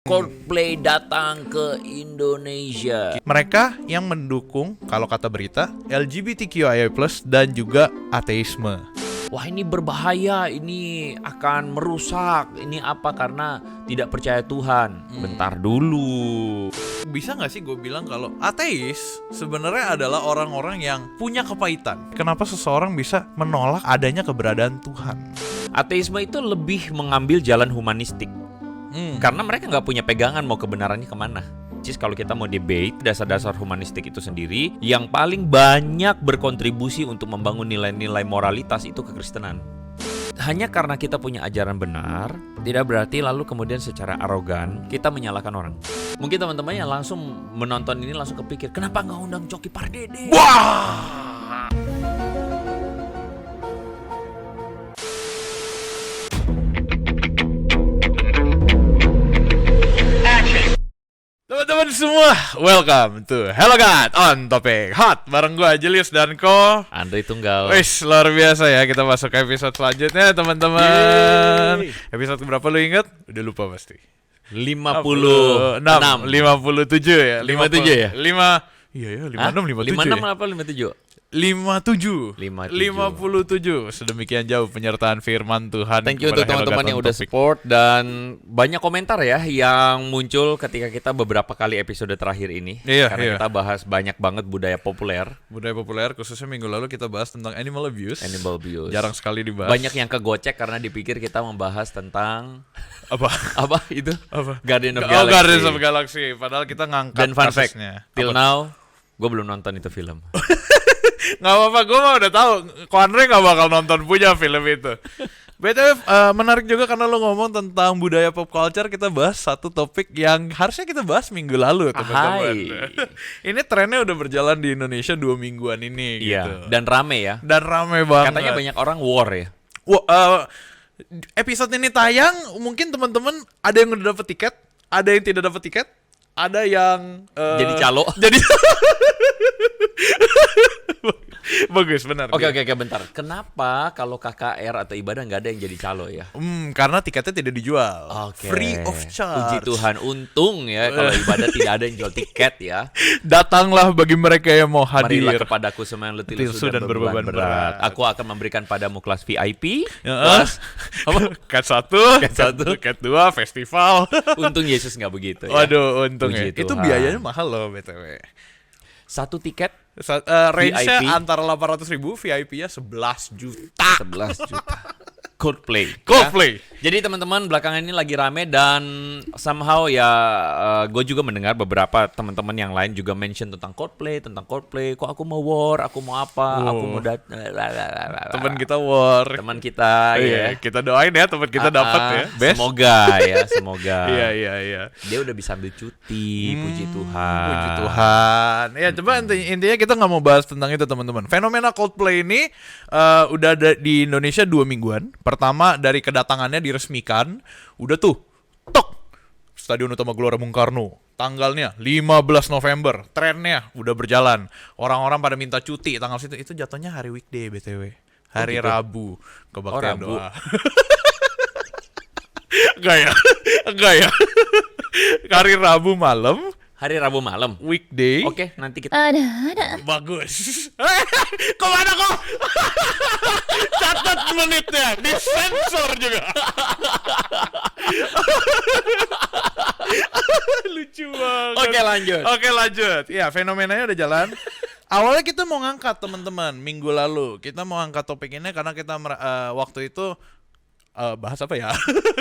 Coldplay datang ke Indonesia. Mereka yang mendukung, kalau kata berita, LGBTQIA+ dan juga ateisme. Wah, ini berbahaya, ini akan merusak. Ini apa? Karena tidak percaya Tuhan. Bentar dulu. Bisa gak sih gue bilang kalau ateis sebenarnya adalah orang-orang yang punya kepahitan? Kenapa seseorang bisa menolak adanya keberadaan Tuhan? Ateisme itu lebih mengambil jalan humanistik. Karena mereka nggak punya pegangan mau kebenarannya kemana. Kalau kita mau debate dasar-dasar humanistik itu sendiri, yang paling banyak berkontribusi untuk membangun nilai-nilai moralitas itu kekristenan. Hanya karena kita punya ajaran benar, tidak berarti lalu kemudian secara arogan kita menyalahkan orang. Mungkin teman-teman yang langsung menonton ini langsung kepikir, kenapa nggak undang Coki Pardede? Wah! Teman-teman semua, welcome to Hello God on Topic Hot. Bareng gue Julius dan Ko Andre Tunggal. Wis, luar biasa ya. Kita masuk ke episode selanjutnya teman-teman. Yeay. Episode berapa lu inget? Udah lupa pasti. 56. 57 ya. 57 ya? 5. Iya ya, 56 57. 56 apa 57? 57. 57. Sedemikian jauh penyertaan firman Tuhan. Thank you untuk teman-teman yang udah support, dan banyak komentar ya yang muncul ketika kita beberapa kali episode terakhir ini. Karena kita bahas banyak banget budaya populer. Budaya populer, khususnya minggu lalu kita bahas tentang animal abuse. Jarang sekali dibahas. Banyak yang kegocek karena dipikir kita membahas tentang apa itu? Guardian of Galaxy. Guardians of Galaxy. Padahal kita ngangkat dan fun fact, kasusnya. till now gue belum nonton itu film. Gak apa-apa, gue mah udah tahu Ko Andre gak bakal nonton punya film itu. BTW menarik juga karena lo ngomong tentang budaya pop culture. Kita bahas satu topik yang harusnya kita bahas minggu lalu, teman-teman. Ini trennya udah berjalan di Indonesia 2 mingguan ini. Iya, gitu. dan rame ya. Dan rame banget. Katanya banyak orang war ya. Episode ini tayang, mungkin teman-teman ada yang udah dapet tiket, ada yang tidak dapet tiket, ada yang jadi calo. Bagus, benar. Oke, bentar. Kenapa kalau KKR atau ibadah nggak ada yang jadi calo ya? Karena tiketnya tidak dijual. Free of charge. Puji Tuhan, untung ya kalau ibadah tidak ada yang jual tiket ya. Datanglah bagi mereka yang mau hadir. Marilah kepadaku semua yang letih lesu dan berbeban berat. Aku akan memberikan padamu kelas VIP. Kelas apa? Cat 1, Cat 2, festival. Untung Yesus nggak begitu ya. Waduh, untung ya. Puji Itu Tuhan. biayanya mahal loh BTW. Satu tiket range-nya VIP antara 800.000, VIP-nya 11 juta. 11 juta. Coldplay. Coldplay. Ya. Jadi teman-teman belakangan ini lagi rame, dan somehow ya gue juga mendengar beberapa teman-teman yang lain juga mention tentang Coldplay. Kok aku mau war, aku mau apa, aku mau Teman kita war. Teman kita ya. Kita doain ya teman kita dapat ya. Best. Semoga. Iya. Dia udah bisa ambil cuti, puji Tuhan. Puji Tuhan. Ya, coba intinya kita nggak mau bahas tentang itu, teman-teman. Fenomena Coldplay ini udah ada di Indonesia 2 mingguan. Pertama dari kedatangannya diresmikan, udah tuh, tok, Stadion Utama Gelora Bung Karno. Tanggalnya 15 November, trennya udah berjalan. Orang-orang pada minta cuti tanggal situ. Itu jatuhnya hari weekday BTW. Hari gitu? Rabu. Kebaktian Rabu. doa. Enggak ya. Hari Rabu malam. Hari Rabu malam. Weekday. Oke, nanti kita Bagus. Kemana kok? Catat menitnya, disensor juga. Lucu banget. Oke lanjut. Ya, fenomenanya udah jalan. Awalnya kita mau ngangkat, teman-teman, minggu lalu. Kita mau ngangkat topik ini karena kita waktu itu bahas apa ya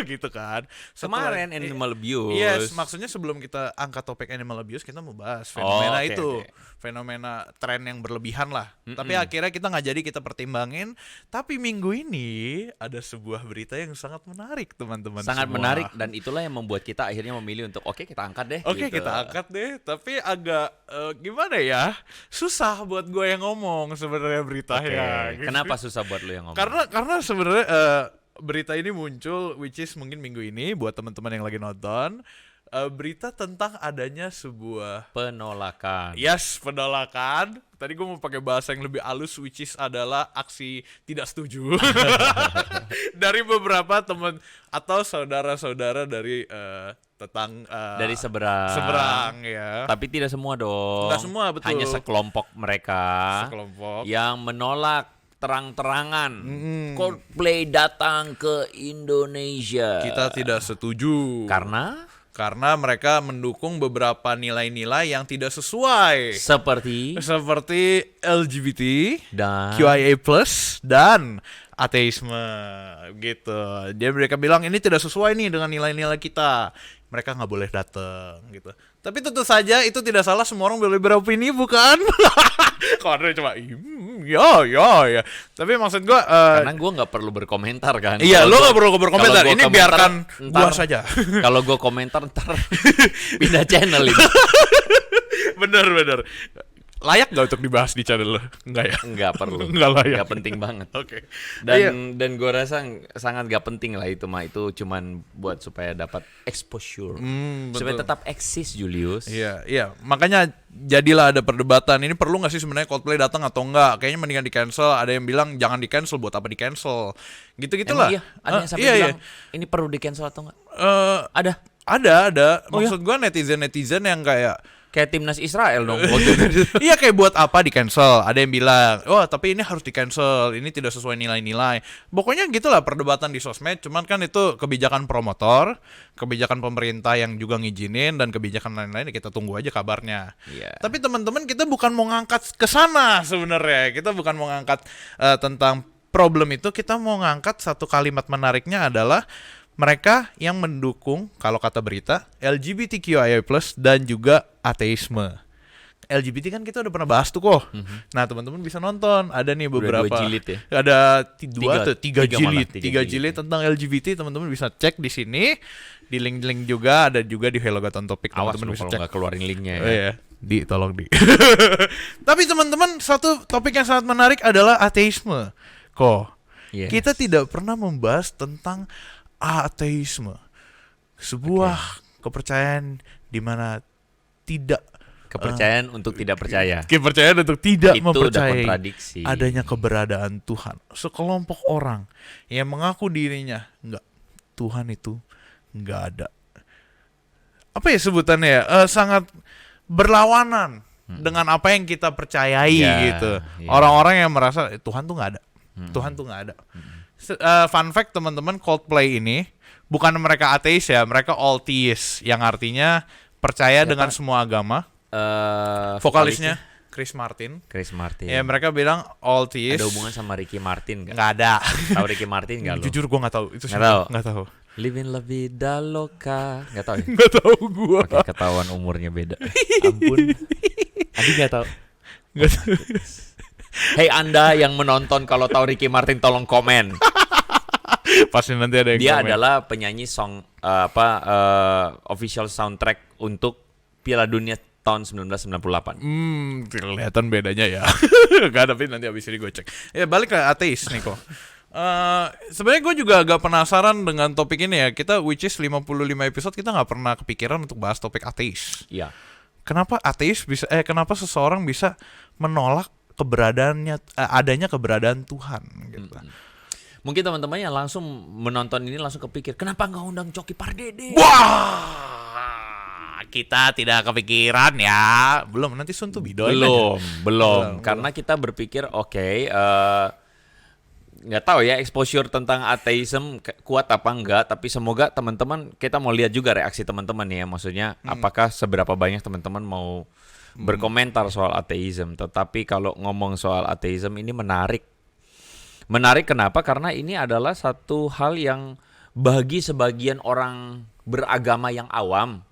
gitu kan. kemarin animal abuse. Yes, maksudnya sebelum kita angkat topik animal abuse, kita mau bahas fenomena itu. Fenomena tren yang berlebihan lah. Tapi akhirnya kita nggak jadi, kita pertimbangin. Tapi minggu ini ada sebuah berita yang sangat menarik, teman-teman. Sangat semua. menarik, dan itulah yang membuat kita akhirnya memilih untuk kita angkat deh. Oke, gitu. kita angkat deh. Tapi agak gimana ya? Susah buat gue yang ngomong sebenarnya beritanya. Oke. Kenapa susah buat lu yang ngomong? Karena sebenarnya berita ini muncul, which is mungkin minggu ini buat teman-teman yang lagi nonton, berita tentang adanya sebuah penolakan. Yes, penolakan. Tadi gue mau pakai bahasa yang lebih halus, which is adalah aksi tidak setuju dari beberapa teman atau saudara-saudara dari tentang dari seberang. seberang ya. Tapi tidak semua dong. Nggak semua, betul. Hanya sekelompok mereka Sekelompok. yang menolak terang-terangan Coldplay datang ke Indonesia. Kita tidak setuju. Karena mereka mendukung beberapa nilai-nilai yang tidak sesuai. seperti LGBT dan QIA+ dan ateisme gitu. Dia mereka bilang ini tidak sesuai nih dengan nilai-nilai kita. Mereka nggak boleh datang gitu. Tapi tentu saja itu tidak salah, semua orang boleh beropini, bukan? Kalau ada cuma ya. Tapi maksud gua karena gue nggak perlu berkomentar kan. iya, Kalau lo gua- nggak perlu berkomentar. kalau gua Ini komentar, biarkan gua ntar- saja. Kalau gue komentar ntar pindah channel ini. Bener. Layak nggak untuk dibahas di channel lo? Enggak ya? Nggak perlu. Nggak layak. Nggak penting banget. Oke. Dan gue rasa sangat gak penting lah itu mah, itu cuman buat supaya dapat exposure, supaya betul. tetap eksis Julius. Iya. Makanya jadilah ada perdebatan. Ini perlu nggak sih sebenarnya Coldplay datang atau enggak? Kayaknya mendingan di cancel. Ada yang bilang jangan di cancel. Buat apa di cancel? Gitu-gitulah. Emang iya, ada yang sampai iya. bilang ini perlu di cancel atau enggak? Eh, Ada ada. Oh, Maksud gua netizen yang kayak kayak timnas Israel dong waktu itu. iya, kayak buat apa di cancel? Ada yang bilang, "Oh, tapi ini harus di cancel. Ini tidak sesuai nilai-nilai." Pokoknya gitulah perdebatan di sosmed. Cuman kan itu kebijakan promotor, kebijakan pemerintah yang juga ngizinin, dan kebijakan lain-lain kita tunggu aja kabarnya. Iya. Tapi teman-teman, kita bukan mau ngangkat ke sana sebenarnya. Kita bukan mau ngangkat tentang problem itu. Kita mau ngangkat satu kalimat menariknya adalah mereka yang mendukung, kalau kata berita, LGBTQIA+ dan juga ateisme. LGBT kan kita udah pernah bahas tuh kok. Nah, teman-teman bisa nonton. Ada nih beberapa. dua jilid ya? Ada tiga Tiga jilid. malah, tiga Tiga jilid. jilid tentang LGBT. Teman-teman bisa cek di sini. Di link-link juga. Ada juga di Hello Gaton Topik. Awas Teman-teman lu bisa kalau cek. nggak keluarin linknya ya. Oh iya, tolong di. Tapi teman-teman, satu topik yang sangat menarik adalah ateisme. Yes. Kita tidak pernah membahas tentang ateisme. Sebuah kepercayaan di mana tidak Kepercayaan untuk tidak percaya. kepercayaan untuk tidak Itu udah mempercayai kontradiksi. adanya keberadaan Tuhan. Sekelompok orang yang mengaku dirinya enggak, Tuhan itu enggak ada. Apa ya sebutannya ya? Sangat berlawanan dengan apa yang kita percayai Ya, gitu. ya. Orang-orang yang merasa Tuhan tuh nggak ada. Tuhan tuh nggak ada. Fun fact teman-teman, Coldplay ini bukan mereka ateis ya, mereka all theist, yang artinya percaya dengan semua agama. Vokalisnya Chris Martin. Chris Martin. Ya, mereka bilang all theist. Ada hubungan sama Ricky Martin nggak? Nggak ada. Tahu Ricky Martin nggak lo? Jujur gue nggak tahu. Itu Nggak tahu. Nggak tahu. Living la vida loca. Nggak tahu ya? Nggak tahu gue. Oke, ketahuan umurnya beda. Ampun. Adi nggak tahu. Nggak tahu. Hey Anda yang menonton, kalau tahu Ricky Martin tolong komen. Pasti nanti ada yang Dia komen. adalah penyanyi song official soundtrack untuk Piala Dunia tahun 1998. Kelihatan bedanya ya. Gak, tapi nanti abis ini gue cek. Ya, balik ke ateis nih kok. Sebenarnya gue juga agak penasaran dengan topik ini ya. Kita which is 55 episode kita nggak pernah kepikiran untuk bahas topik ateis. Iya. Kenapa ateis bisa kenapa seseorang bisa menolak adanya keberadaan Tuhan gitu. Mungkin teman-teman yang langsung menonton ini langsung kepikir, kenapa nggak undang Coki Pardede? Wah, kita tidak kepikiran ya. Belum, nanti Sun tuh bidoin aja. Belum. Karena kita berpikir nggak tahu ya exposure tentang ateism kuat apa enggak, tapi semoga teman-teman, kita mau lihat juga reaksi teman-teman ya, maksudnya apakah seberapa banyak teman-teman mau berkomentar soal ateism. Tetapi kalau ngomong soal ateism ini menarik kenapa? Karena ini adalah satu hal yang bagi sebagian orang beragama yang awam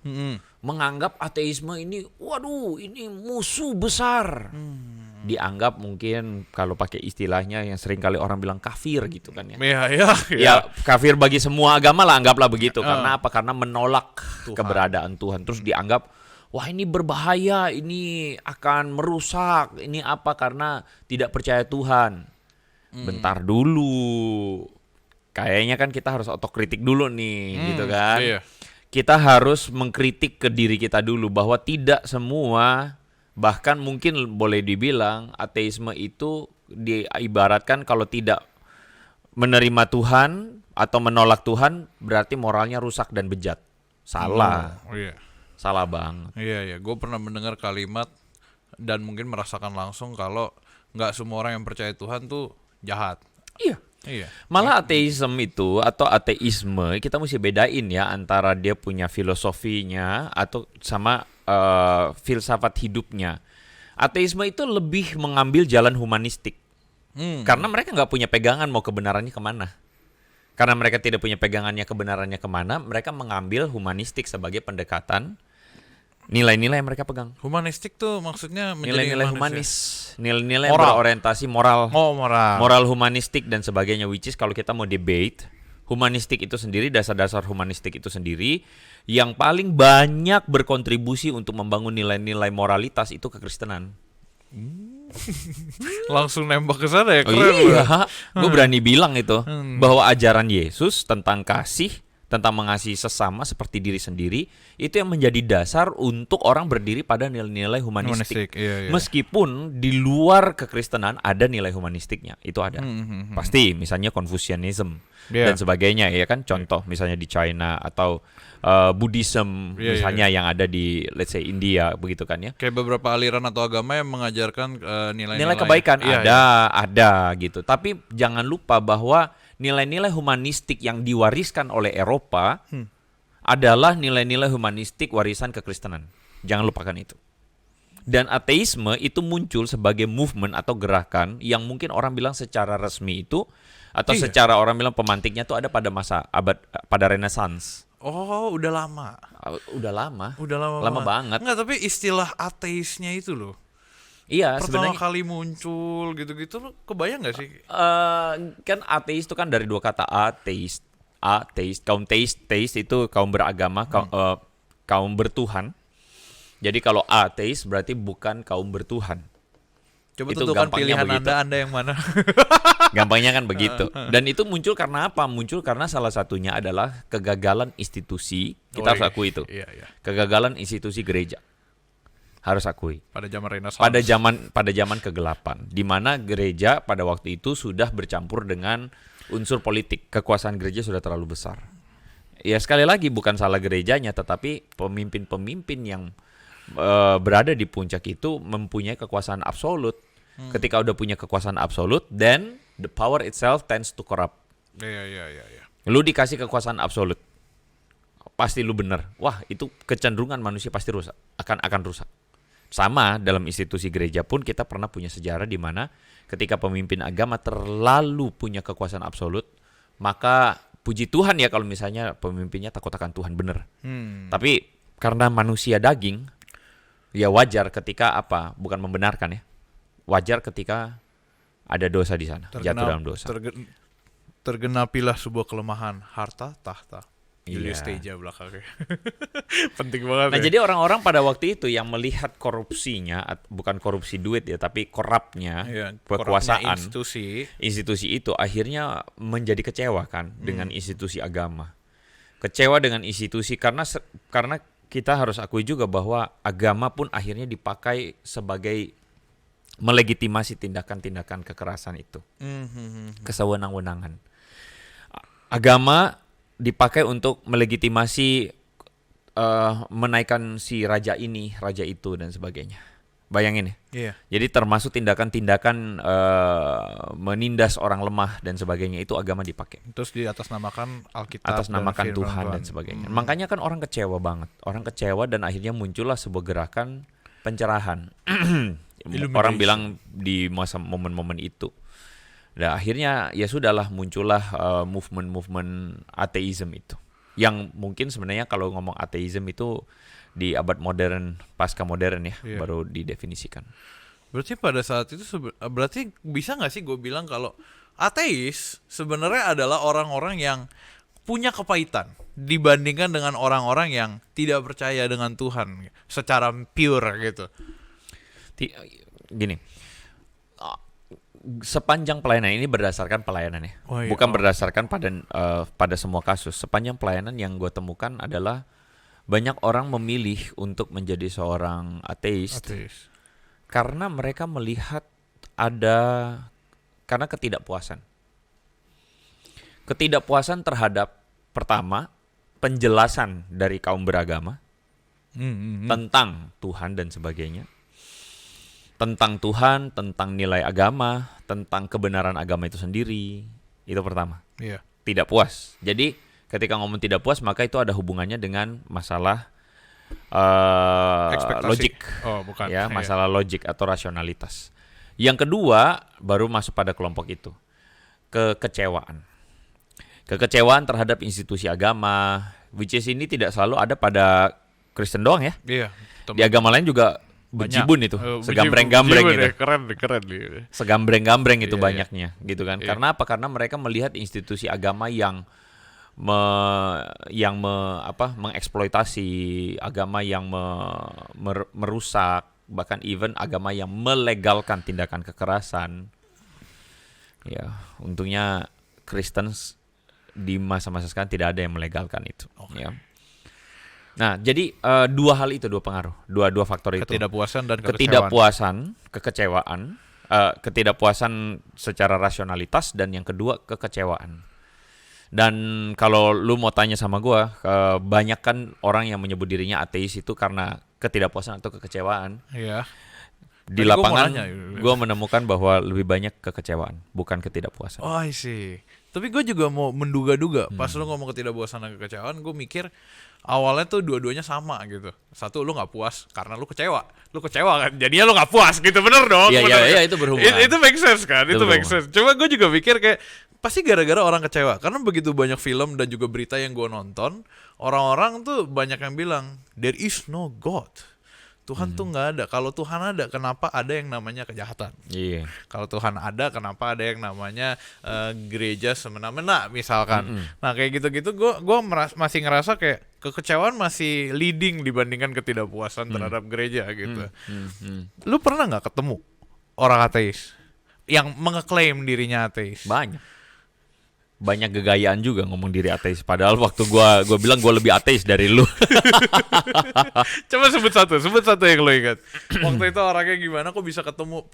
menganggap ateisme ini, waduh, ini musuh besar. Dianggap mungkin kalau pakai istilahnya yang sering kali orang bilang kafir gitu kan ya. Ya, kafir bagi semua agama lah, anggaplah begitu. Karena apa? Karena menolak keberadaan Tuhan. Terus dianggap, wah ini berbahaya, ini akan merusak, ini apa? Karena tidak percaya Tuhan. Bentar dulu. Kayaknya kan kita harus otokritik dulu nih, gitu kan. Iya. Kita harus mengkritik ke diri kita dulu bahwa tidak semua, bahkan mungkin boleh dibilang ateisme itu diibaratkan kalau tidak menerima Tuhan atau menolak Tuhan berarti moralnya rusak dan bejat. Salah. Oh, iya. Salah banget. Iya, gue pernah mendengar kalimat dan mungkin merasakan langsung kalau nggak semua orang yang percaya Tuhan tuh jahat. Iya. Iya. Malah ateisme itu atau ateisme kita mesti bedain ya antara dia punya filosofinya atau sama filsafat hidupnya. Ateisme itu lebih mengambil jalan humanistik. Karena mereka nggak punya pegangan mau kebenarannya kemana. Karena mereka tidak punya pegangannya kebenarannya kemana, mereka mengambil humanistik sebagai pendekatan nilai-nilai yang mereka pegang. Humanistik tuh maksudnya menjadi Nilai-nilai humanis humanis, nilai-nilai yang Moral. berorientasi moral. ya? Oh, moral. Moral humanistik dan sebagainya, which is kalau kita mau debate humanistik itu sendiri, dasar-dasar humanistik itu sendiri yang paling banyak berkontribusi untuk membangun nilai-nilai moralitas itu kekristenan. Langsung nembak ke sana ya, Oh keren. iya, gue berani bilang itu bahwa ajaran Yesus tentang kasih, tentang mengasihi sesama seperti diri sendiri, itu yang menjadi dasar untuk orang berdiri pada nilai-nilai humanistik. Iya. Meskipun di luar kekristenan ada nilai humanistiknya, itu ada. Pasti, misalnya Confucianism Iya. dan sebagainya, ya kan. Contoh misalnya di China atau Buddhism, Iya, misalnya yang ada di let's say India, begitu kan ya. Kayak beberapa aliran atau agama yang mengajarkan nilai-nilai Nilai kebaikan Iya, ada gitu. Tapi jangan lupa bahwa nilai-nilai humanistik yang diwariskan oleh Eropa adalah nilai-nilai humanistik warisan kekristenan. Jangan lupakan itu. Dan ateisme itu muncul sebagai movement atau gerakan yang mungkin orang bilang secara resmi itu atau Iya. secara orang bilang pemantiknya itu ada pada pada Renaissance. Oh, udah lama. Udah lama. Udah lama. Lama banget. Enggak, tapi istilah ateisnya itu loh. Iya, Pertama sebenarnya kali muncul gitu-gitu lo kebayang gak sih? kan ateis itu kan dari dua kata ateis, kaum teis itu kaum beragama, kaum bertuhan. Jadi kalau ateis berarti bukan kaum bertuhan. Coba Itu tentukan gampangnya pilihan begitu. Anda yang mana. Gampangnya kan begitu. Dan itu muncul karena apa? Muncul karena salah satunya adalah kegagalan institusi. Kita harus akui itu. Iya. Kegagalan institusi gereja. Harus akui. Pada zaman Renaissance. Pada zaman kegelapan, di mana gereja pada waktu itu sudah bercampur dengan unsur politik. Kekuasaan gereja sudah terlalu besar. Ya sekali lagi bukan salah gerejanya, tetapi pemimpin-pemimpin yang berada di puncak itu mempunyai kekuasaan absolut. Ketika udah punya kekuasaan absolut, then the power itself tends to corrupt. Iya. Lu dikasih kekuasaan absolut, pasti lu bener. Wah, itu kecenderungan manusia pasti rusak, akan rusak. Sama dalam institusi gereja pun kita pernah punya sejarah di mana ketika pemimpin agama terlalu punya kekuasaan absolut, maka puji Tuhan ya kalau misalnya pemimpinnya takut akan Tuhan bener. Tapi karena manusia daging, ya wajar ketika apa? Bukan membenarkan ya. Wajar ketika ada dosa di sana, jatuh dalam dosa. Tergenapilah sebuah kelemahan, harta tahta. Julius Iya. Teja belakangnya. Penting banget. Nah, ya. jadi orang-orang pada waktu itu yang melihat korupsinya, bukan korupsi duit ya, tapi korupnya, Iya, kekuasaan, korupnya institusi itu akhirnya menjadi kecewa kan dengan institusi agama. Kecewa dengan institusi karena kita harus akui juga bahwa agama pun akhirnya dipakai sebagai melegitimasi tindakan-tindakan kekerasan itu. Kesewenang-wenangan. Agama dipakai untuk melegitimasi menaikkan si raja ini, raja itu dan sebagainya. Bayangin ya. Iya. Jadi termasuk tindakan-tindakan menindas orang lemah dan sebagainya itu agama dipakai. Terus di atas namakan Alkitab Atas namakan firman Tuhan dan sebagainya. Makanya kan orang kecewa banget. Orang kecewa dan akhirnya muncullah sebuah gerakan pencerahan. Orang bilang di masa momen-momen itu. Dan akhirnya ya sudahlah muncullah movement-movement ateisme itu. Yang mungkin sebenarnya kalau ngomong ateisme itu di abad modern, pasca modern ya, Iya. baru didefinisikan. Berarti pada saat itu berarti bisa nggak sih gue bilang kalau ateis sebenarnya adalah orang-orang yang punya kepahitan dibandingkan dengan orang-orang yang tidak percaya dengan Tuhan secara pure gitu. Gini, sepanjang pelayanan ini berdasarkan pelayanan ya, Oh iya. bukan berdasarkan pada semua kasus. Sepanjang pelayanan yang gue temukan adalah banyak orang memilih untuk menjadi seorang ateis. Karena mereka melihat karena ketidakpuasan. Ketidakpuasan terhadap pertama penjelasan dari kaum beragama tentang Tuhan dan sebagainya. Tentang Tuhan, tentang nilai agama, tentang kebenaran agama itu sendiri. Itu pertama. Iya. Tidak puas. Jadi ketika ngomong tidak puas, maka itu ada hubungannya dengan masalah Ekspektasi. logik. Oh, bukan. Ya, Iya. masalah logik atau rasionalitas. Yang kedua, baru masuk pada kelompok itu. Kekecewaan. Kekecewaan terhadap institusi agama, which is ini tidak selalu ada pada Kristen doang ya. Iya. Di agama lain juga bejibun itu, segambreng-gambreng gitu. Ya, keren nih. Segambreng-gambreng itu Iya, banyaknya gitu kan. Iya. Karena apa? Karena mereka melihat institusi agama yang mengeksploitasi, agama yang merusak, bahkan even agama yang melegalkan tindakan kekerasan. Ya, untungnya Kristen di masa-masa sekarang tidak ada yang melegalkan itu. Okay. Ya. Nah, jadi dua hal itu, dua pengaruh, dua faktor itu. Ketidakpuasan dan Kekecewaan, ketidakpuasan secara rasionalitas, dan yang kedua kekecewaan. Dan kalau lu mau tanya sama gua, banyak kan orang yang menyebut dirinya ateis itu karena ketidakpuasan atau kekecewaan. Iya. Di Tadi lapangan gua gua menemukan bahwa lebih banyak kekecewaan, bukan ketidakpuasan. Oh, I see. Tapi gue juga mau menduga-duga. Pas lu ngomong ketidakpuasan dan kekecewaan, gue mikir awalnya tuh dua-duanya sama gitu. Satu, lu nggak puas karena lu kecewa. Lu kecewa kan, jadinya lu nggak puas gitu, bener dong? Iya, itu berhubungan. Itu make sense kan? Itu make berhubungan. sense. Cuma gue juga mikir kayak pasti gara-gara orang kecewa. Karena begitu banyak film dan juga berita yang gue nonton, orang-orang tuh banyak yang bilang there is no God. Tuhan tuh nggak ada. Kalau Tuhan ada, kenapa ada yang namanya kejahatan? Iya. Kalau Tuhan ada, kenapa ada yang namanya gereja semena-mena misalkan? Nah kayak gitu-gitu, gue masih ngerasa kayak kekecewaan masih leading dibandingkan ketidakpuasan terhadap gereja gitu. Lu pernah nggak ketemu orang ateis yang mengeklaim dirinya ateis? Banyak gegayaan juga ngomong diri ateis. Padahal waktu gua bilang gua lebih ateis dari lu. Coba sebut satu yang lo ingat. Waktu itu orangnya gimana? Kok bisa ketemu?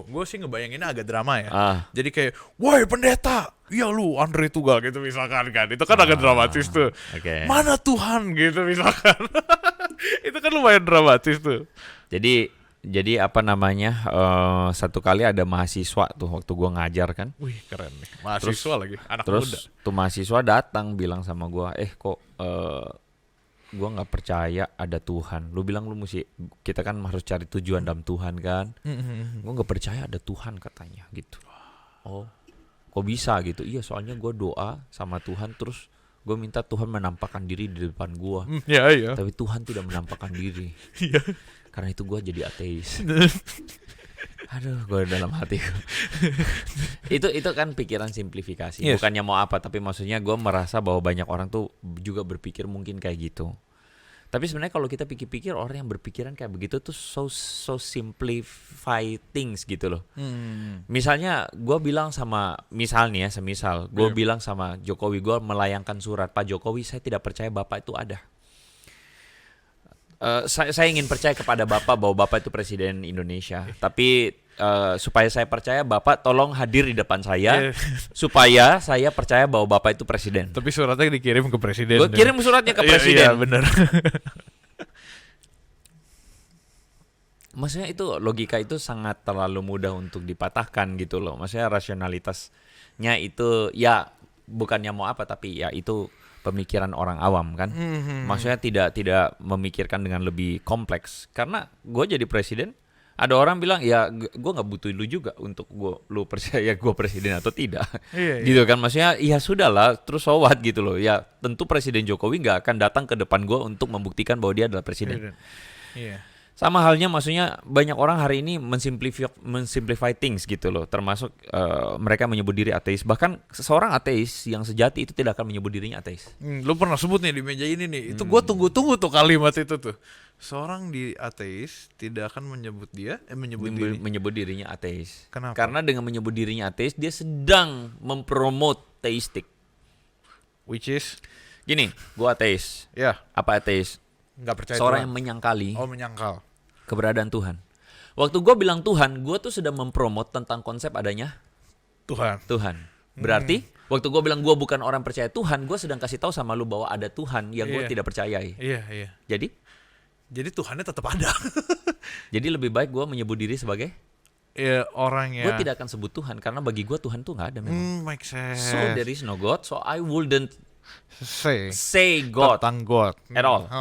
Gue sih ngebayanginnya agak drama ya. Jadi kayak, woi pendeta, iya lu Andre Tugal gitu misalkan kan. Itu kan agak dramatis tuh. Okay. Mana Tuhan gitu misalkan. Itu kan lumayan dramatis tuh. Jadi apa namanya, satu kali ada mahasiswa tuh waktu gua ngajar kan. Wih keren nih, mahasiswa lagi, anak terus muda. Tuh mahasiswa datang bilang sama gua, kok gua nggak percaya ada Tuhan. Lu bilang kita kan harus cari tujuan dalam Tuhan kan. Gua nggak percaya ada Tuhan katanya gitu. Oh, kok bisa gitu? Iya soalnya gua doa sama Tuhan, terus gua minta Tuhan menampakkan diri di depan gua. Iya. Tapi Tuhan tidak menampakkan diri. Iya. Karena itu gue jadi ateis. Aduh, gue dalam hati. itu kan pikiran simplifikasi. Yes. Bukannya mau apa, tapi maksudnya gue merasa bahwa banyak orang tuh juga berpikir mungkin kayak gitu. Tapi sebenarnya kalau kita pikir-pikir, orang yang berpikiran kayak begitu tuh so simplify things gitu loh. Misalnya gue bilang semisal gue bilang sama Jokowi, gue melayangkan surat, Pak Jokowi, saya tidak percaya Bapak itu ada. Saya ingin percaya kepada Bapak bahwa Bapak itu Presiden Indonesia. Tapi supaya saya percaya, Bapak tolong hadir di depan saya supaya saya percaya bahwa Bapak itu Presiden. Tapi suratnya dikirim ke Presiden. Gue kirim suratnya ke Presiden. Iya benar. Maksudnya itu logika itu sangat terlalu mudah untuk dipatahkan gitu loh. Maksudnya rasionalitasnya itu ya bukannya mau apa, tapi ya itu pemikiran orang awam kan. Maksudnya tidak memikirkan dengan lebih kompleks. Karena gue jadi presiden, ada orang bilang ya gue nggak butuh lu juga untuk lu percaya gue presiden atau tidak. Iya. Gitu kan, maksudnya ya sudahlah, terus so what gitu loh. Ya tentu Presiden Jokowi nggak akan datang ke depan gue untuk membuktikan bahwa dia adalah presiden. Iya. Sama halnya, maksudnya banyak orang hari ini mensimplify things gitu loh, termasuk mereka menyebut diri ateis. Bahkan seseorang ateis yang sejati itu tidak akan menyebut dirinya ateis. Lu pernah sebut nih di meja ini nih. Itu gue tunggu-tunggu tuh kalimat itu tuh. Seorang di ateis tidak akan menyebut dirinya ateis. Kenapa? Karena dengan menyebut dirinya ateis, dia sedang mempromote teistik. Which is Gini, gue ateis. ya, Apa ateis? nggak percaya Seorang Tuhan. yang menyangkali menyangkal. keberadaan Tuhan. Waktu gue bilang Tuhan, gue tuh sedang mempromot tentang konsep adanya Tuhan. Tuhan. Berarti Waktu gue bilang gue bukan orang percaya Tuhan, gue sedang kasih tahu sama lu bahwa ada Tuhan yang gue tidak percayai. Iya. Jadi Tuhannya tetap ada. Jadi lebih baik gue menyebut diri sebagai orang yang... Gue tidak akan sebut Tuhan, karena bagi gue Tuhan tuh gak ada memang. Make sense. So there is no God, so I wouldn't say God tentang God at all.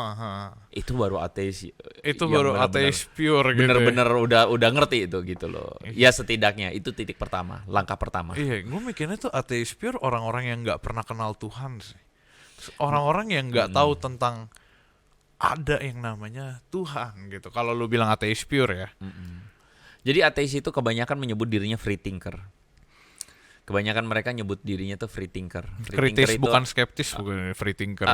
Itu baru ateis. Itu baru ateis pure gitu. Bener-bener udah ngerti itu gitu loh. Ya setidaknya itu titik pertama, langkah pertama. Iya, gue mikirnya tuh ateis pure orang-orang yang nggak pernah kenal Tuhan sih. Orang-orang yang nggak tahu tentang ada yang namanya Tuhan gitu. Kalau lu bilang ateis pure ya. Jadi ateis itu kebanyakan menyebut dirinya free thinker. Kebanyakan mereka nyebut dirinya tuh free thinker. Kritis bukan skeptis, bukan free thinker.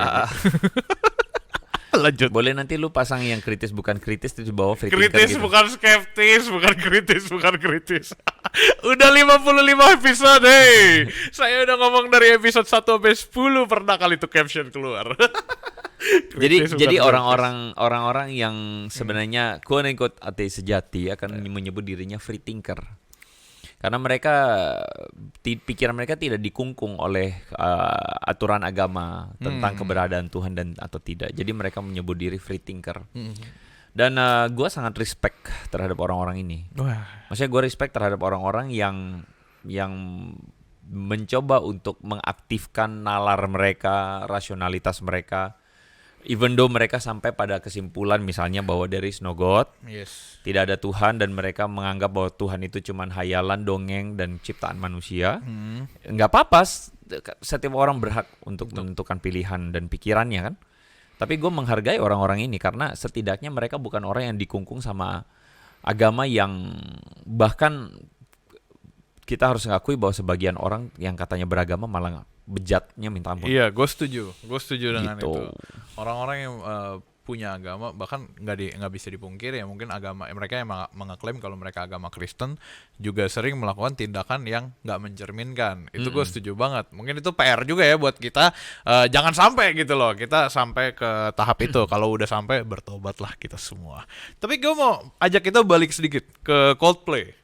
Lanjut. Boleh nanti lu pasang yang kritis bukan kritis itu di bawah free thinker Kritis gitu. bukan skeptis, bukan kritis. Udah 55 episode, hey. Saya udah ngomong dari episode 1 sampai 10 pernah kali tuh caption keluar. Jadi orang-orang yang sebenarnya quote unquote ateis sejati akan menyebut dirinya free thinker. Karena mereka pikiran mereka tidak dikungkung oleh aturan agama tentang keberadaan Tuhan dan atau tidak. Jadi mereka menyebut diri free thinker. Dan gue sangat respect terhadap orang-orang ini. Maksudnya gue respect terhadap orang-orang yang mencoba untuk mengaktifkan nalar mereka, rasionalitas mereka. Even though mereka sampai pada kesimpulan misalnya bahwa there is no God, tidak ada Tuhan, dan mereka menganggap bahwa Tuhan itu cuma hayalan, dongeng, dan ciptaan manusia. Nggak apa-apa, setiap orang berhak untuk menentukan pilihan dan pikirannya kan. Tapi gue menghargai orang-orang ini karena setidaknya mereka bukan orang yang dikungkung sama agama yang bahkan kita harus ngakui bahwa sebagian orang yang katanya beragama malah bejatnya minta ampun. Iya, gue setuju dengan gitu. itu. Orang-orang yang punya agama bahkan nggak bisa dipungkiri ya, mungkin agama mereka yang mengeklaim kalau mereka agama Kristen juga sering melakukan tindakan yang nggak mencerminkan. Itu gue setuju banget. Mungkin itu PR juga ya buat kita, jangan sampai gitu loh kita sampai ke tahap itu. Kalau udah sampai, bertobatlah kita semua. Tapi gue mau ajak kita balik sedikit ke Coldplay.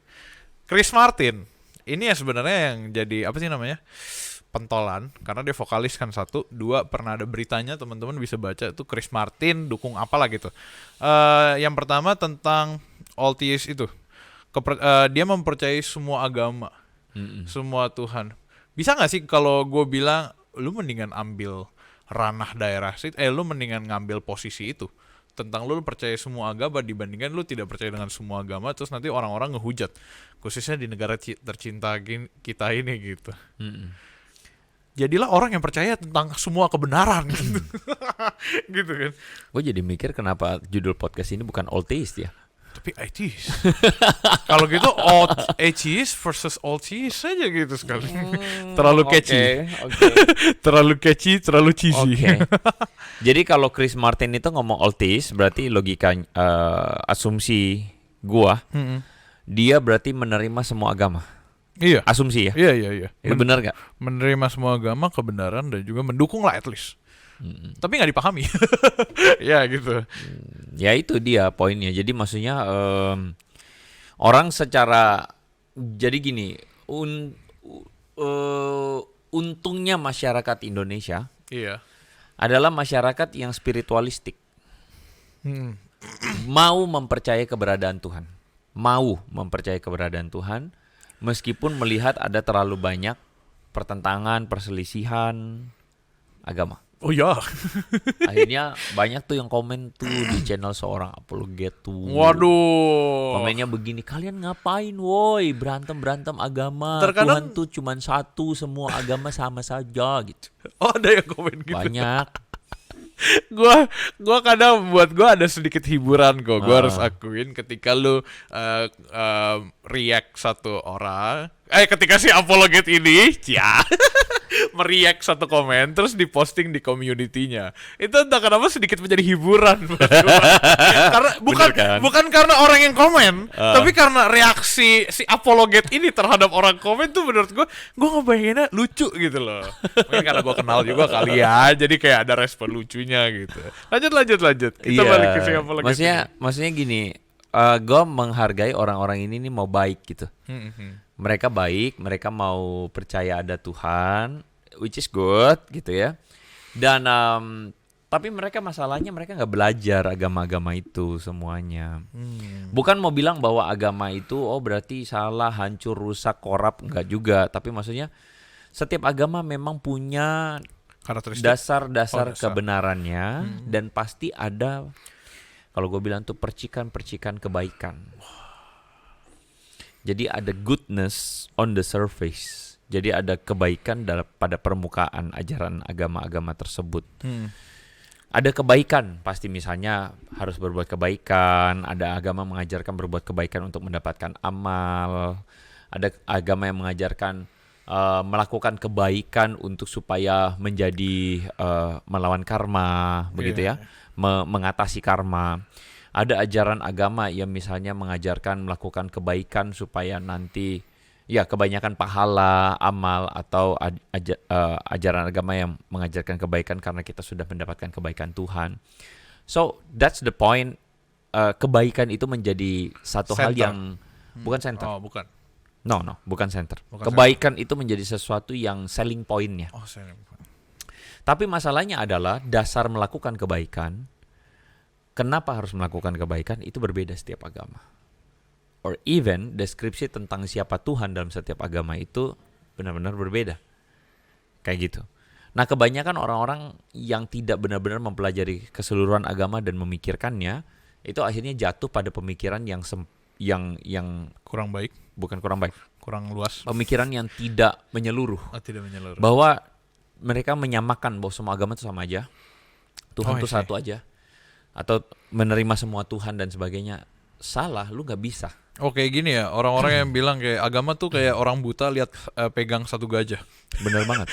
Chris Martin ini ya sebenarnya yang jadi apa sih namanya, pentolan, karena dia vokalis kan 1, 2 pernah ada beritanya, teman-teman bisa baca itu Chris Martin dukung apalah gitu. Yang pertama tentang all theist itu, dia mempercayai semua agama, semua Tuhan. Bisa nggak sih kalau gue bilang lu mendingan ambil ranah daerah sih, lu mendingan ngambil posisi itu tentang lu percaya semua agama dibandingkan lu tidak percaya dengan semua agama, terus nanti orang-orang ngehujat, khususnya di negara tercinta kita ini gitu. Jadilah orang yang percaya tentang semua kebenaran gitu kan. Gue jadi mikir kenapa judul podcast ini bukan all theist ya, tapi atheist. Kalau gitu atheist versus all theist saja gitu sekali. Terlalu catchy. Terlalu catchy, terlalu cheesy. Jadi kalau Chris Martin itu ngomong all theist, berarti logika asumsi gua, dia berarti menerima semua agama. Iya. Asumsi ya. Iya. Itu benar nggak? Menerima semua agama, kebenaran, dan juga mendukung lah at least. Tapi nggak dipahami. Ya gitu. Ya itu dia poinnya. Jadi maksudnya orang secara, jadi gini, untungnya masyarakat Indonesia adalah masyarakat yang spiritualistik. Mau mempercayai keberadaan Tuhan. Meskipun melihat ada terlalu banyak pertentangan, perselisihan agama. Oh ya. Akhirnya banyak tuh yang komen tuh di channel seorang apologet tuh. Waduh. Komennya begini, kalian ngapain woi berantem agama? Terkadang... Tuhan tuh cuma satu, semua agama sama saja gitu. Oh ada yang komen gitu. Banyak. Gua kadang buat gua ada sedikit hiburan kok. Gua harus akuin ketika lu react satu orang, ketika si apologet ini meriak satu komen terus diposting di community-nya, itu entah kenapa sedikit menjadi hiburan buat gua. Karena bukan karena orang yang komen, tapi karena reaksi si apologet ini terhadap orang komen tuh menurut gua ngebayanginnya lucu gitu loh. Mungkin karena gua kenal juga kali ya, jadi kayak ada respon lucunya gitu. Lanjut. Kita balik ke si apologet. Maksudnya gini, gue menghargai orang-orang ini nih mau baik gitu. Mereka baik, mereka mau percaya ada Tuhan, which is good gitu ya. Dan tapi masalahnya mereka nggak belajar agama-agama itu semuanya. Bukan mau bilang bahwa agama itu berarti salah, hancur, rusak, korup, enggak juga. Tapi maksudnya setiap agama memang punya dasar-dasar kebenarannya, dan pasti ada, kalau gue bilang tuh percikan-percikan kebaikan. Jadi ada goodness on the surface. Jadi ada kebaikan pada permukaan ajaran agama-agama tersebut. Ada kebaikan, pasti misalnya harus berbuat kebaikan. Ada agama mengajarkan berbuat kebaikan untuk mendapatkan amal. Ada agama yang mengajarkan melakukan kebaikan untuk supaya menjadi melawan karma, begitu ya, mengatasi karma. Ada ajaran agama yang misalnya mengajarkan melakukan kebaikan supaya nanti kebanyakan pahala, amal, atau ajaran agama yang mengajarkan kebaikan karena kita sudah mendapatkan kebaikan Tuhan. So that's the point. Kebaikan itu menjadi satu hal yang bukan center. Oh, bukan. No, bukan center. Kebaikan itu menjadi sesuatu yang selling point-nya. Selling point. Tapi masalahnya adalah dasar melakukan kebaikan. Kenapa harus melakukan kebaikan itu berbeda setiap agama. Or even deskripsi tentang siapa Tuhan dalam setiap agama itu benar-benar berbeda. Kayak gitu. Nah, kebanyakan orang-orang yang tidak benar-benar mempelajari keseluruhan agama dan memikirkannya, itu akhirnya jatuh pada pemikiran yang kurang baik. Bukan kurang baik. Kurang luas. Pemikiran yang tidak menyeluruh. Tidak menyeluruh. Bahwa mereka menyamakan bahwa semua agama itu sama aja. Tuhan itu satu aja. Atau menerima semua Tuhan dan sebagainya. Salah, lu gak bisa. Kayak gini ya, orang-orang yang bilang kayak agama tuh kayak orang buta lihat pegang satu gajah. Bener banget.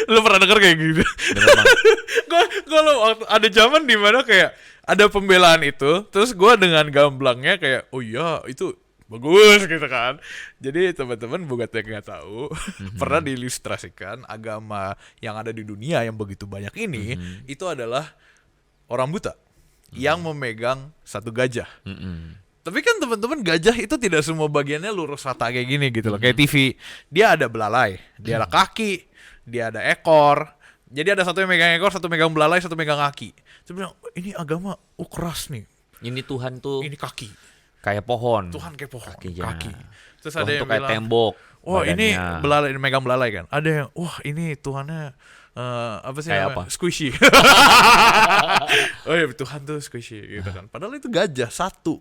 Lu pernah denger kayak gitu? Bener banget. Gue ada zaman dimana kayak ada pembelaan itu, terus gue dengan gamblangnya kayak, oh iya itu bagus gitu kan. Jadi teman-teman buat yang nggak tahu, pernah diilustrasikan agama yang ada di dunia yang begitu banyak ini, itu adalah orang buta yang memegang satu gajah. Tapi kan teman-teman, gajah itu tidak semua bagiannya lurus rata kayak gini gitu loh. Kayak TV, dia ada belalai, dia ada kaki, dia ada ekor. Jadi ada satu yang megang ekor, satu megang belalai, satu megang kaki. Saya bilang, ini agama keras nih. Ini Tuhan tuh ini kaki. Kayak pohon. Tuhan kayak pohon. Kaki. Terus Tuhan ada yang tuh kayak bilang, tembok. ini belalai, megang belalai kan. Ada yang, ini Tuhannya apa sih kayak namanya? Apa? Squishy. Tuhan tuh squishy gitu kan. Padahal itu gajah satu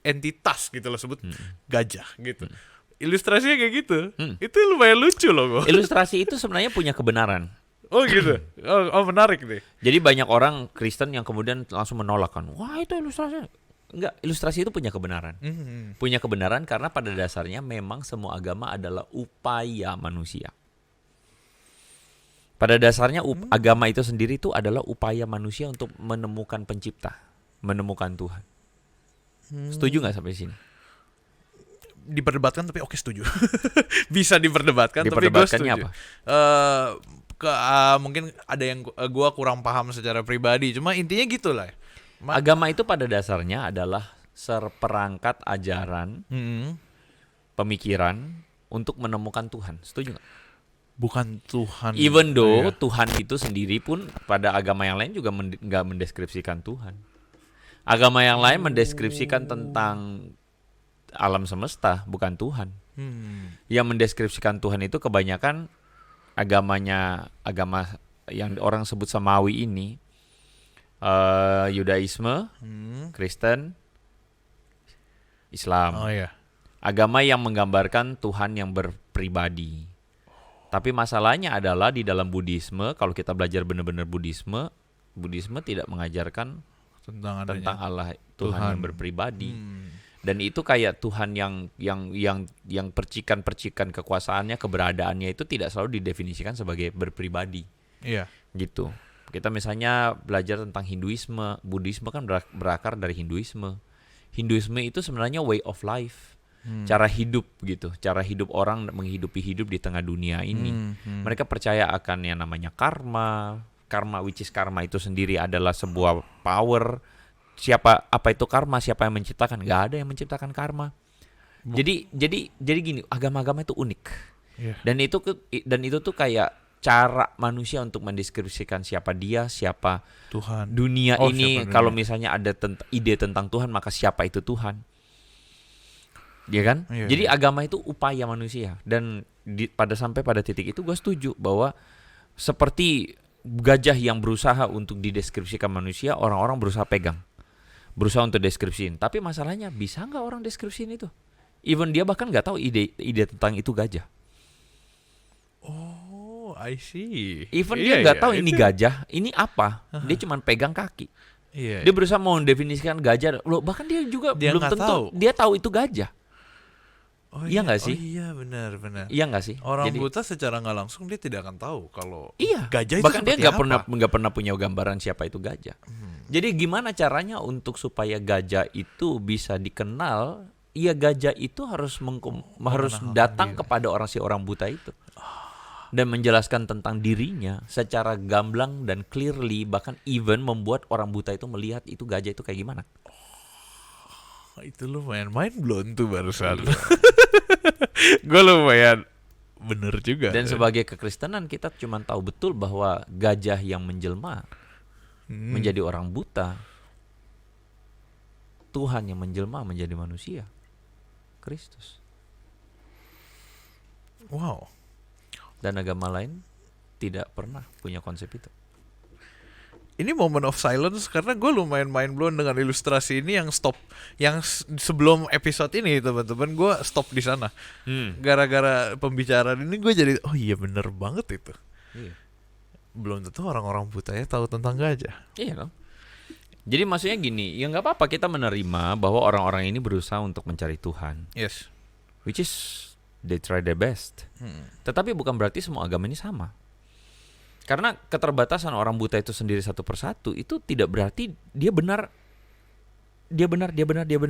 entitas gitu loh, sebut gajah gitu. Ilustrasinya kayak gitu. Itu lumayan lucu loh. Ilustrasi itu sebenarnya punya kebenaran. Oh gitu. Menarik deh. Jadi banyak orang Kristen yang kemudian langsung menolak kan. Wah, itu ilustrasi. Enggak, ilustrasi itu punya kebenaran. Punya kebenaran karena pada dasarnya memang semua agama adalah upaya manusia. Pada dasarnya agama itu sendiri itu adalah upaya manusia untuk menemukan pencipta, menemukan Tuhan. Setuju nggak sampai sini? Diperdebatkan tapi oke, setuju. Bisa diperdebatkan tapi gue setuju. Mungkin ada yang gue kurang paham secara pribadi, cuma intinya gitulah. Agama itu pada dasarnya adalah seperangkat ajaran, pemikiran untuk menemukan Tuhan. Setuju nggak? Bukan Tuhan. Even though Tuhan itu sendiri pun pada agama yang lain juga nggak mendeskripsikan Tuhan. Agama yang lain mendeskripsikan tentang alam semesta, bukan Tuhan. Yang mendeskripsikan Tuhan itu kebanyakan agama yang orang sebut Samawi ini, Yudaisme, Kristen, Islam. Agama yang menggambarkan Tuhan yang berpribadi. Tapi masalahnya adalah di dalam Buddhisme, kalau kita belajar benar-benar Buddhisme tidak mengajarkan tentang Allah, Tuhan yang berpribadi. Dan itu kayak Tuhan yang percikan-percikan kekuasaannya, keberadaannya itu tidak selalu didefinisikan sebagai berpribadi. Iya. Gitu. Kita misalnya belajar tentang Hinduisme, Buddhisme kan berakar dari Hinduisme. Hinduisme itu sebenarnya way of life. Cara hidup gitu, cara hidup orang menghidupi hidup di tengah dunia ini. Mereka percaya akan yang namanya karma, which is karma itu sendiri adalah sebuah power. Apa itu karma? Siapa yang menciptakan? Gak ada yang menciptakan karma. Jadi gini, agama-agama itu unik. Iya. Dan itu tuh kayak cara manusia untuk mendeskripsikan siapa dia, siapa Tuhan. dunia Oh, ini. siapa dunia. Kalau misalnya ada ide tentang Tuhan, maka siapa itu Tuhan? Ya kan? Iya, Jadi iya. agama itu upaya manusia. Dan sampai pada titik itu gue setuju bahwa seperti gajah yang berusaha untuk dideskripsikan manusia, orang-orang berusaha berusaha untuk deskripsiin. Tapi masalahnya, bisa nggak orang deskripsiin itu? Even dia bahkan nggak tahu ide tentang itu gajah. Oh, I see. Even Iya, dia nggak iya, tahu ini itu- gajah, ini apa? Dia cuma pegang kaki. Iya. Dia berusaha mau mendefinisikan gajah. Loh, bahkan dia juga Dia belum nggak tentu tahu. dia tahu itu gajah. Oh, iya nggak sih? Oh iya, benar. Iya nggak sih? Orang Jadi, buta secara nggak langsung dia tidak akan tahu kalau iya. gajah itu Bahkan dia seperti nggak pernah punya gambaran siapa itu gajah. Jadi gimana caranya untuk supaya gajah itu bisa dikenal? Iya, gajah itu harus datang kepada si orang buta itu dan menjelaskan tentang dirinya secara gamblang dan clearly, bahkan even membuat orang buta itu melihat itu gajah itu kayak gimana. Itu lumayan mind blown tuh barusan. Gue lumayan bener juga. Dan sebagai kekristenan kita cuma tahu betul bahwa gajah yang menjelma menjadi orang buta, Tuhan yang menjelma menjadi manusia, Kristus. Wow. Dan agama lain tidak pernah punya konsep itu. Ini moment of silence karena gue lumayan mind blown dengan ilustrasi ini yang sebelum episode ini teman-teman, gue stop di sana. Gara-gara pembicaraan ini gue jadi oh iya bener banget itu. Iya. Belum tentu orang-orang butanya tahu tentang gajah. Iya dong. Jadi maksudnya gini, ya nggak apa-apa kita menerima bahwa orang-orang ini berusaha untuk mencari Tuhan, Yes. which is they try their best. Tetapi bukan berarti semua agama ini sama. Karena keterbatasan orang buta itu sendiri satu persatu itu tidak berarti dia benar,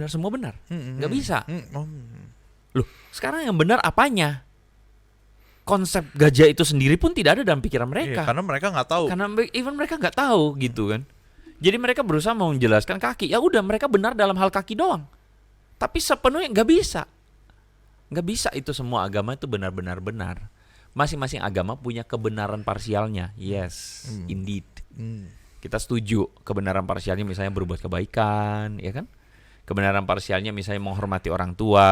semua benar. Nggak bisa. Loh, sekarang yang benar apanya? Konsep gajah itu sendiri pun tidak ada dalam pikiran mereka. Iya, karena mereka nggak tahu. Karena even mereka nggak tahu gitu kan. Jadi mereka berusaha mau menjelaskan kaki. Ya udah, mereka benar dalam hal kaki doang. Tapi sepenuhnya nggak bisa. Nggak bisa itu semua agama itu benar-benar benar. Masing-masing agama punya kebenaran parsialnya. Yes, indeed. Kita setuju kebenaran parsialnya misalnya berbuat kebaikan, ya kan? Kebenaran parsialnya misalnya menghormati orang tua.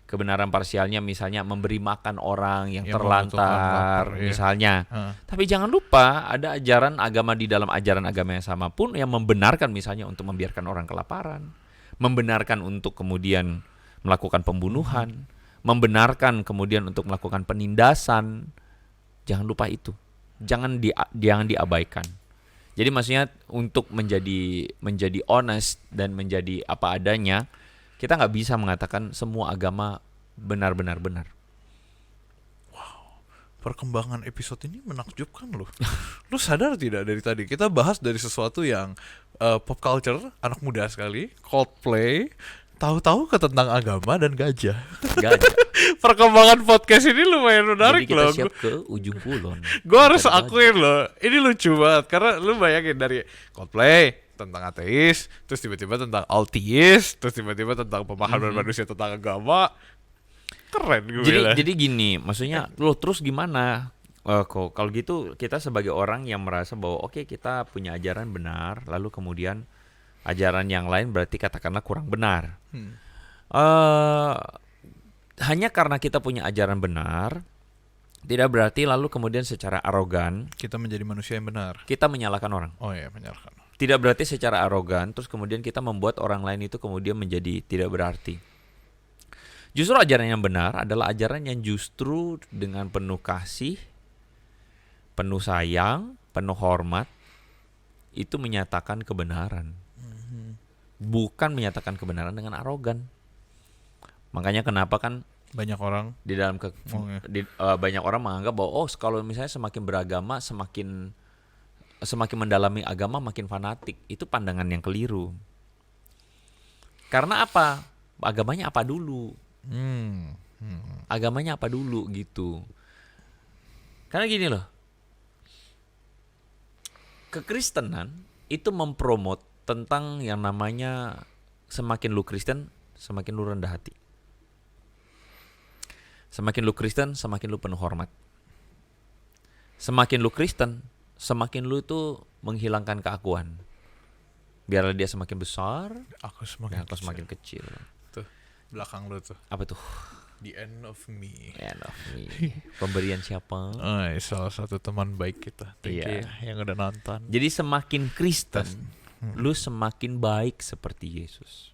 Kebenaran parsialnya misalnya memberi makan orang yang terlantar, lapar, misalnya. Tapi jangan lupa ada ajaran agama di dalam ajaran agama yang sama pun yang membenarkan misalnya untuk membiarkan orang kelaparan, membenarkan untuk kemudian melakukan pembunuhan, membenarkan kemudian untuk melakukan penindasan. Jangan lupa itu. Jangan diabaikan. Jadi maksudnya untuk menjadi honest dan menjadi apa adanya, kita nggak bisa mengatakan semua agama benar-benar benar. Perkembangan episode ini menakjubkan loh. Lu sadar tidak dari tadi kita bahas dari sesuatu yang pop culture, anak muda sekali, Coldplay, tahu-tahu ke tentang agama dan gajah. Perkembangan podcast ini lumayan menarik. Jadi kita loh. siap ke ujung kulon. Gue harus akuin loh, ini lucu banget karena lu bayangin dari Coldplay tentang ateis, terus tiba-tiba tentang altheist, terus tiba-tiba tentang pemahaman manusia tentang agama. Keren gue bilang. Jadi gini, maksudnya lo terus gimana? Kalau gitu kita sebagai orang yang merasa bahwa oke, kita punya ajaran benar, lalu kemudian ajaran yang lain berarti katakanlah kurang benar. Hanya karena kita punya ajaran benar, tidak berarti lalu kemudian secara arogan Kita menjadi manusia yang benar. kita menyalahkan orang. Oh iya, menyalahkan. Tidak berarti secara arogan terus kemudian kita membuat orang lain itu kemudian menjadi tidak berarti. Justru ajaran yang benar adalah ajaran yang justru dengan penuh kasih, penuh sayang, penuh hormat itu menyatakan kebenaran. Bukan menyatakan kebenaran dengan arogan. Makanya kenapa kan Banyak orang di dalam banyak orang menganggap bahwa kalau misalnya semakin beragama semakin mendalami agama makin fanatik. Itu pandangan yang keliru. Karena apa? Agamanya apa dulu? Agamanya apa dulu gitu. Karena gini loh, kekristenan itu mempromot tentang yang namanya semakin lu Kristen semakin lu rendah hati. Semakin lu Kristen, semakin lu penuh hormat. Semakin lu Kristen, semakin lu itu menghilangkan keakuan. Biarlah dia semakin besar, Aku semakin aku semakin kecil. Tuh, belakang lu tuh. Apa tuh? The end of me. End of me. Pemberian siapa? Salah satu teman baik kita. Thank you yang udah nonton. Jadi semakin Kristen, lu semakin baik seperti Yesus.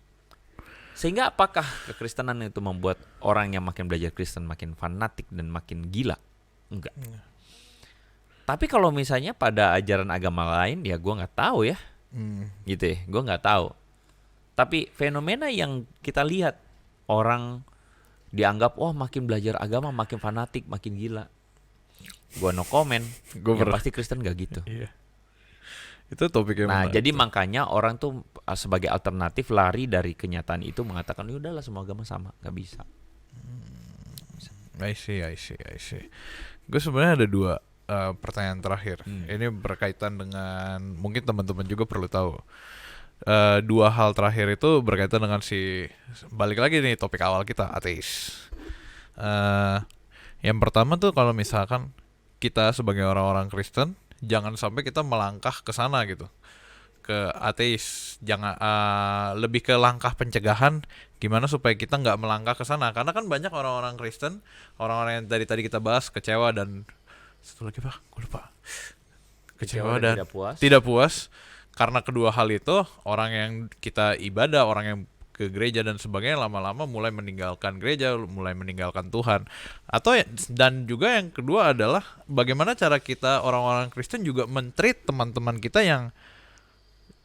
Sehingga apakah kekristenan itu membuat orang yang makin belajar Kristen makin fanatik dan makin gila? Enggak. Tapi kalau misalnya pada ajaran agama lain, ya gue nggak tahu ya. Gitu ya, gue nggak tahu. Tapi fenomena yang kita lihat, orang dianggap, wah makin belajar agama makin fanatik, makin gila. Gue no comment. Pasti Kristen nggak gitu. Iya. Itu topik yang Nah, jadi makanya orang tuh sebagai alternatif lari dari kenyataan itu mengatakan, ya udahlah semua agama sama, nggak bisa. I see. Gue sebenarnya ada 2 pertanyaan terakhir. Ini berkaitan dengan mungkin teman-teman juga perlu tahu. 2 hal terakhir itu berkaitan dengan balik lagi nih topik awal kita, ateis. Yang pertama tuh kalau misalkan kita sebagai orang-orang Kristen, jangan sampai kita melangkah ke sana gitu, ke ateis. Jangan lebih ke langkah pencegahan, gimana supaya kita nggak melangkah ke sana. Karena kan banyak orang-orang Kristen, orang-orang yang tadi kita bahas kecewa dan satu lagi Pak, gue lupa. Kecewa dan tidak puas. Karena kedua hal itu, orang yang kita ibadah, orang yang ke gereja dan sebagainya, lama-lama mulai meninggalkan gereja, mulai meninggalkan Tuhan. Dan juga yang kedua adalah bagaimana cara kita orang-orang Kristen juga men-treat teman-teman kita yang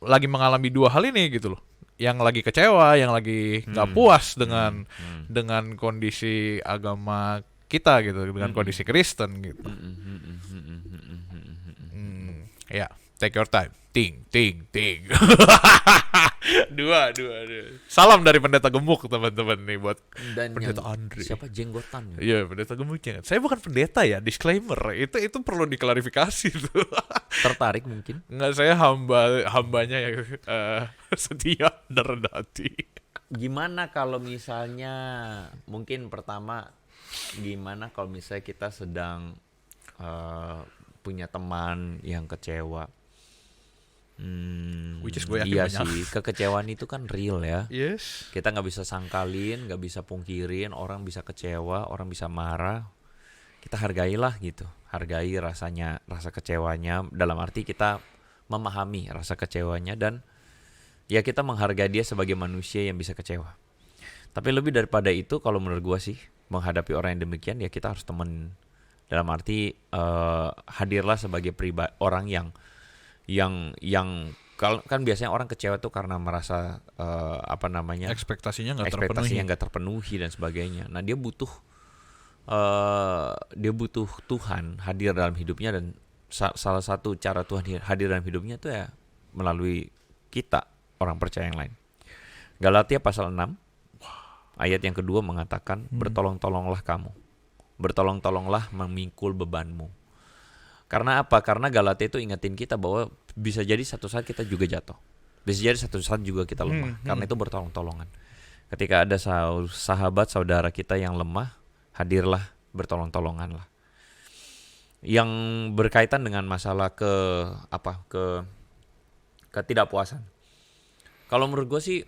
lagi mengalami 2 hal ini gitu loh. Yang lagi kecewa, yang lagi nggak puas dengan kondisi agama kita gitu, dengan kondisi Kristen gitu. Ya, take your time. Ting. Dua. Salam dari Pendeta Gemuk teman-teman nih buat Dan Pendeta Andre. Siapa jenggotan? Iya, Pendeta Gemuk jangan. Saya bukan pendeta ya, disclaimer. Itu perlu diklarifikasi tuh. Tertarik mungkin? Enggak, saya hambanya yang setia dan rendah hati. Gimana kalau misalnya, mungkin pertama, gimana kalau misalnya kita sedang punya teman yang kecewa? Which is gue yakin iya banyak. sih, kekecewaan itu kan real ya. Yes. Kita nggak bisa sangkalin, nggak bisa pungkirin, orang bisa kecewa, orang bisa marah. Kita hargailah gitu, hargai rasa kecewanya. Dalam arti kita memahami rasa kecewanya dan ya kita menghargai dia sebagai manusia yang bisa kecewa. Tapi lebih daripada itu, kalau menurut gue sih, menghadapi orang yang demikian ya kita harus temen. Dalam arti hadirlah sebagai orang yang kalau kan biasanya orang kecewa tuh karena merasa ekspektasinya nggak terpenuhi dan sebagainya. Nah dia butuh Tuhan hadir dalam hidupnya, dan salah satu cara Tuhan hadir dalam hidupnya tuh ya melalui kita orang percaya yang lain. Galatia pasal 6 ayat yang kedua mengatakan, bertolong-tolonglah kamu, bertolong-tolonglah memikul bebanmu. Karena apa? Karena Galatia itu ingetin kita bahwa bisa jadi satu saat kita juga jatuh. Bisa jadi satu saat juga kita lemah. Karena itu bertolong-tolongan. Ketika ada sahabat, saudara kita yang lemah, hadirlah, bertolong-tolonganlah. Yang berkaitan dengan masalah ketidakpuasan. Kalau menurut gue sih,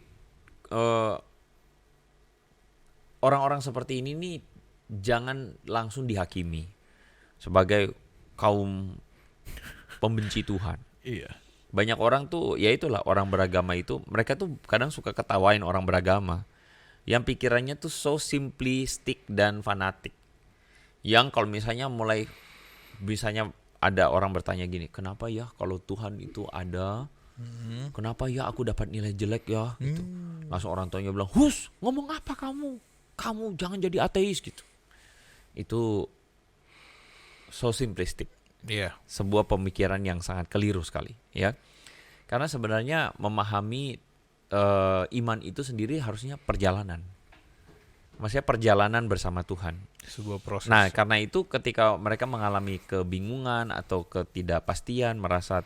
orang-orang seperti ini nih jangan langsung dihakimi sebagai kaum pembenci Tuhan. Iya. Banyak orang tuh, ya itulah orang beragama itu, mereka tuh kadang suka ketawain orang beragama yang pikirannya tuh so simplistik dan fanatik. Yang kalau misalnya ada orang bertanya gini, kenapa ya kalau Tuhan itu ada, kenapa ya aku dapat nilai jelek ya gitu. Langsung orang tuanya bilang, "Hus, ngomong apa kamu? Kamu jangan jadi ateis," gitu. Itu so simplistic. Iya. Sebuah pemikiran yang sangat keliru sekali, ya. Karena sebenarnya memahami iman itu sendiri harusnya perjalanan. Maksudnya perjalanan bersama Tuhan. Sebuah proses. Nah, karena itu ketika mereka mengalami kebingungan atau ketidakpastian, merasa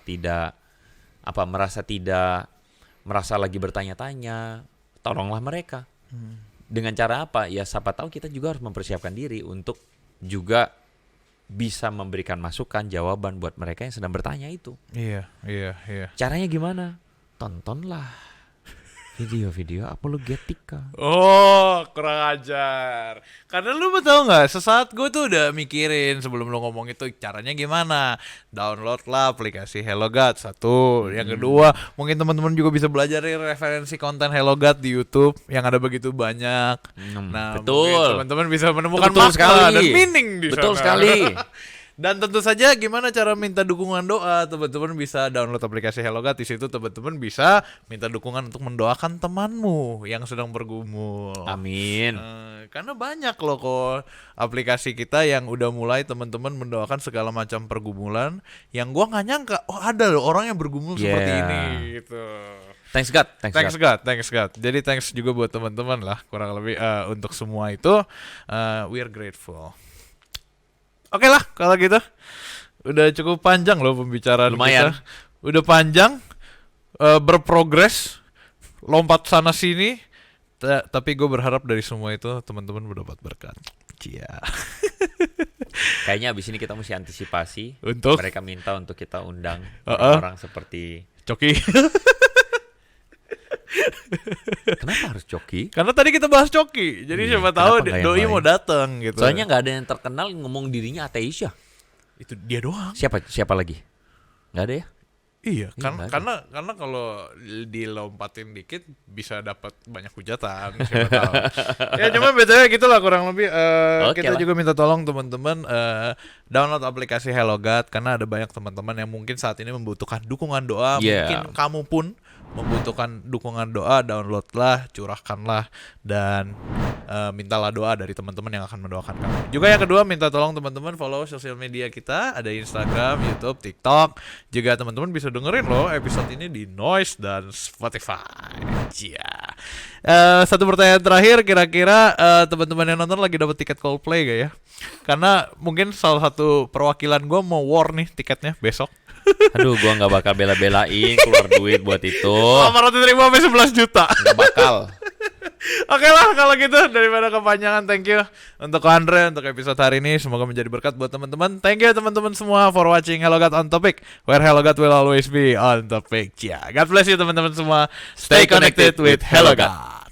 lagi bertanya-tanya, tolonglah mereka. Dengan cara apa? Ya siapa tahu kita juga harus mempersiapkan diri untuk juga bisa memberikan masukan, jawaban buat mereka yang sedang bertanya itu. Iya. Caranya gimana? Tontonlah video-video apologetika. Oh, kurang ajar. Karena lu tau nggak, sesaat gue tuh udah mikirin sebelum lu ngomong itu caranya gimana. Download lah aplikasi HelloGuard satu. Yang kedua, mungkin teman-teman juga bisa belajar referensi konten HelloGuard di YouTube yang ada begitu banyak. Nah, betul. mungkin teman-teman bisa menemukan Betul makna sekali. dan meaning di sana. Betul sekali. Dan tentu saja gimana cara minta dukungan doa, teman-teman bisa download aplikasi HelloGuard. Di situ teman-teman bisa minta dukungan untuk mendoakan temanmu yang sedang bergumul. Amin. Karena banyak loh kok aplikasi kita yang udah mulai teman-teman mendoakan segala macam pergumulan yang gua nggak nyangka, oh ada loh orang yang bergumul seperti ini gitu. Thanks God. Thanks God. Jadi thanks juga buat teman-teman lah, kurang lebih untuk semua itu we are grateful. Oke lah kalau gitu. Udah cukup panjang loh pembicaraan Lumayan. kita. Udah panjang, berprogres, lompat sana sini. Tapi gue berharap dari semua itu teman-teman mendapat berkat. Cia. Kayaknya abis ini kita mesti antisipasi. Untuk? Mereka minta untuk kita undang orang seperti Coki. Kenapa harus Coki? Karena tadi kita bahas Coki. Jadi siapa tahu doi mau datang gitu. Soalnya nggak ada yang terkenal ngomong dirinya ateis ya. Itu dia doang. Siapa lagi? Nggak ada ya? Iya, karena kalau dilompatin dikit bisa dapat banyak hujatan, siapa tahu. Ya cuma bedanya gitulah kurang lebih. Kita juga minta tolong teman-teman download aplikasi HelloGuard karena ada banyak teman-teman yang mungkin saat ini membutuhkan dukungan doa. Mungkin kamu pun membutuhkan dukungan doa, downloadlah, curahkanlah, dan mintalah doa dari teman-teman yang akan mendoakan kamu. Juga yang kedua, minta tolong teman-teman follow sosial media kita, ada Instagram, YouTube, TikTok. Juga teman-teman bisa dengerin loh episode ini di Noise dan Spotify. Satu pertanyaan terakhir, kira-kira teman-teman yang nonton lagi dapat tiket Coldplay gak ya? Karena mungkin salah satu perwakilan gue mau war nih tiketnya besok. Aduh, gua nggak bakal bela-belain keluar duit buat itu. 800 ribu sampai 11 juta. Nggak bakal. Oke lah kalau gitu, daripada kepanjangan, thank you untuk Andre untuk episode hari ini. Semoga menjadi berkat buat teman-teman. Thank you teman-teman semua for watching HelloGuard on Topic, where HelloGuard will always be on topic. God bless you teman-teman semua. Stay connected with HelloGuard.